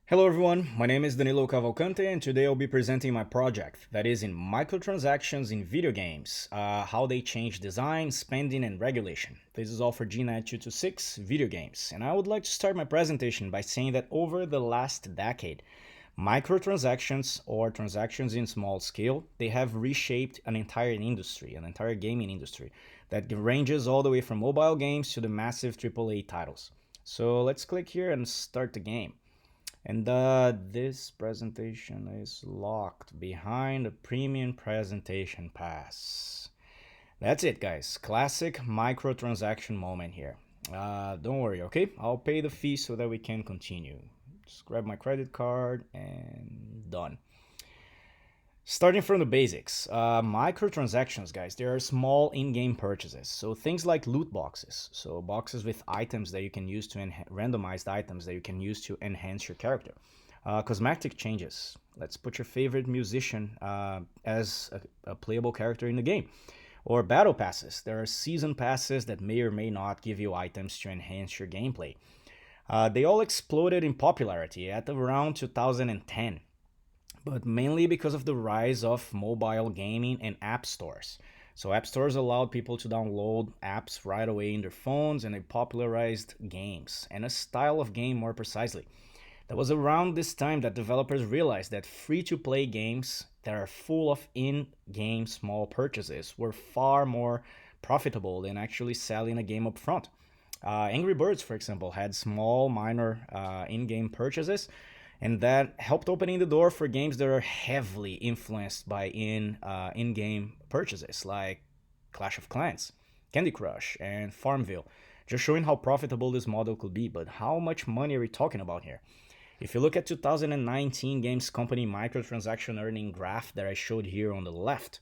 Hello everyone, my name is Danilo Cavalcante and today I'll be presenting my project that is in microtransactions in video games, how they change design, spending, and regulation. This is all for GNED226 video games, and I would like to start my presentation by saying that over the last decade, microtransactions or transactions in small scale, they have reshaped an entire industry, an entire gaming industry that ranges all the way from mobile games to the massive AAA titles. So let's click here and start the game. And this presentation is locked behind a premium presentation pass. That's it, guys. Classic microtransaction moment here. Don't worry, okay? I'll pay the fee so that we can continue. Just grab my credit card and done. Starting from the basics, microtransactions, guys, they are small in-game purchases. So things like loot boxes, so boxes with items that you can use to randomized items that you can use to enhance your character. Cosmetic changes. Let's put your favorite musician as a playable character in the game. Or battle passes. There are season passes that may or may not give you items to enhance your gameplay. They all exploded in popularity at around 2010. But mainly because of the rise of mobile gaming and app stores. So app stores allowed people to download apps right away in their phones, and they popularized games, and a style of game more precisely. That was around this time that developers realized that free-to-play games that are full of in-game small purchases were far more profitable than actually selling a game up front. Angry Birds, for example, had small, minor in-game purchases, and that helped opening the door for games that are heavily influenced by in-game purchases like Clash of Clans, Candy Crush, and Farmville, just showing how profitable this model could be. But how much money are we talking about here? If you look at 2019 games company microtransaction earning graph that I showed here on the left,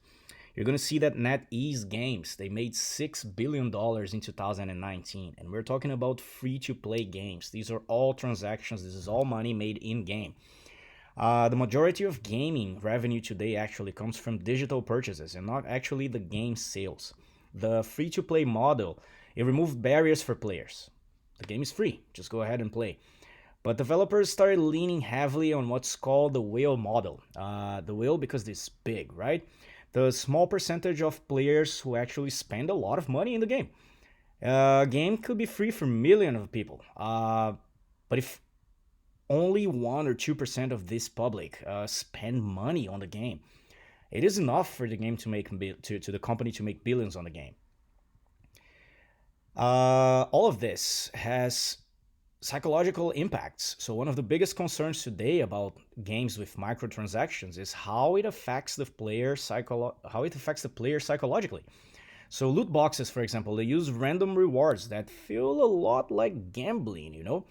you're going to see that NetEase Games, they made $6 billion in 2019. And we're talking about free-to-play games. These are all transactions. This is all money made in-game. The majority of gaming revenue today actually comes from digital purchases and not actually the game sales. The free-to-play model, it removed barriers for players. The game is free. Just go ahead and play. But developers started leaning heavily on what's called the whale model. The whale because it's big, right? The small percentage of players who actually spend a lot of money in the game. A game could be free for millions of people, but if only 1 or 2% of this public spend money on the game, it is enough for the game to make to the company to make billions on the game. All of this has psychological impacts. So one of the biggest concerns today about games with microtransactions is how it affects the player psychologically. So loot boxes, for example, they use random rewards that feel a lot like gambling,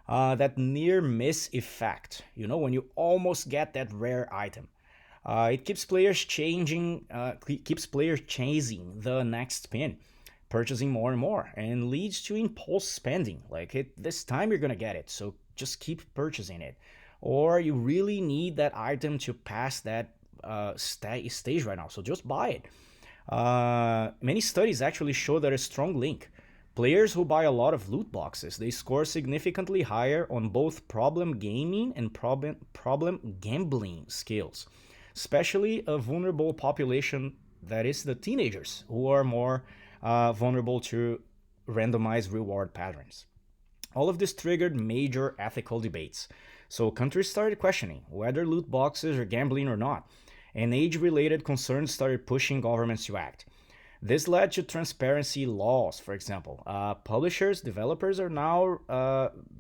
that near miss effect, when you almost get that rare item. It keeps players chasing the next pin, purchasing more and more, and leads to impulse spending. This time you're gonna get it, so just keep purchasing it. Or you really need that item to pass that stage right now, so just buy it. Many studies actually show that a strong link. Players who buy a lot of loot boxes, they score significantly higher on both problem gaming and problem gambling skills, especially a vulnerable population that is the teenagers who are more vulnerable to randomized reward patterns. All of this triggered major ethical debates. So countries started questioning whether loot boxes are gambling or not, and age-related concerns started pushing governments to act. This led to transparency laws, for example. Publishers, developers are now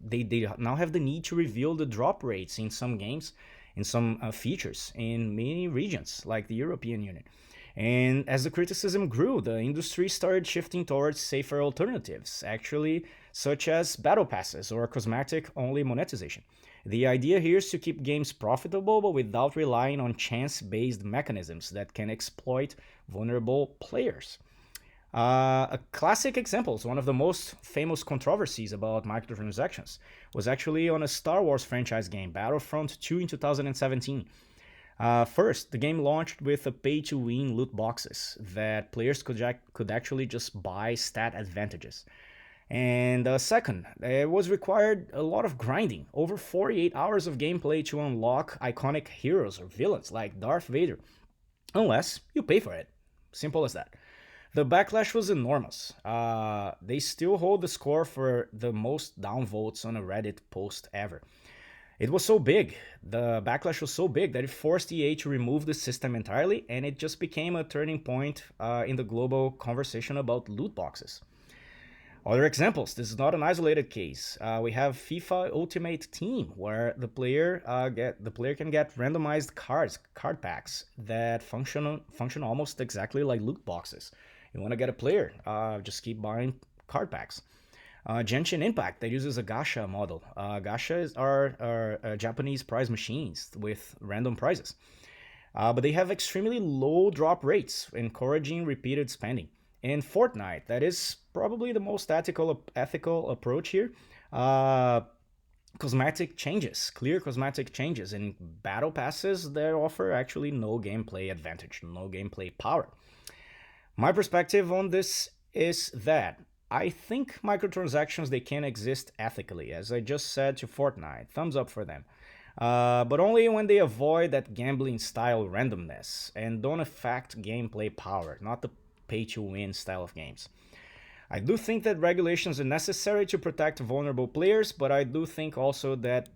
they now have the need to reveal the drop rates in some games, in some features in many regions like the European Union. And as the criticism grew, the industry started shifting towards safer alternatives, actually, such as battle passes or cosmetic-only monetization. The idea here is to keep games profitable, but without relying on chance-based mechanisms that can exploit vulnerable players. A classic example, one of the most famous controversies about microtransactions, was actually on a Star Wars franchise game, Battlefront 2 in 2017. First, the game launched with a pay-to-win loot boxes that players could actually just buy stat advantages. And second, it was required a lot of grinding, over 48 hours of gameplay to unlock iconic heroes or villains like Darth Vader, unless you pay for it. Simple as that. The backlash was enormous. They still hold the score for the most downvotes on a Reddit post ever. It was so big, the backlash was so big that it forced EA to remove the system entirely, and it just became a turning point in the global conversation about loot boxes. Other examples. This is not an isolated case. We have FIFA Ultimate Team, where the player can get randomized card packs that function almost exactly like loot boxes. You want to get a player, just keep buying card packs. Genshin Impact that uses a gacha model. Gacha are Japanese prize machines with random prizes, but they have extremely low drop rates, encouraging repeated spending. In Fortnite, that is probably the most ethical approach here. Uh, clear cosmetic changes in battle passes that offer actually no gameplay advantage, no gameplay power. My perspective on this is that I think microtransactions they can exist ethically, as I just said to Fortnite. Thumbs up for them. But only when they avoid that gambling style randomness and don't affect gameplay power, not the pay to win style of games. I do think that regulations are necessary to protect vulnerable players, but I do think also that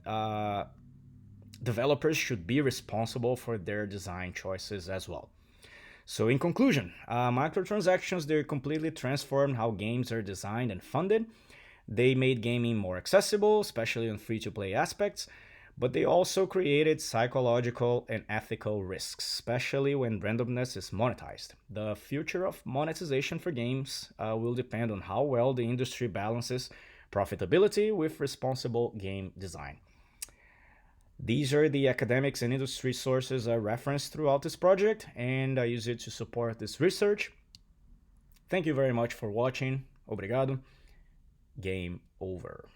developers should be responsible for their design choices as well. So, in conclusion, microtransactions they completely transformed how games are designed and funded. They made gaming more accessible, especially on free to play aspects, but they also created psychological and ethical risks, especially when randomness is monetized. The future of monetization for games will depend on how well the industry balances profitability with responsible game design. These are the academics and industry sources I referenced throughout this project, and I use it to support this research. Thank you very much for watching. Obrigado. Game over.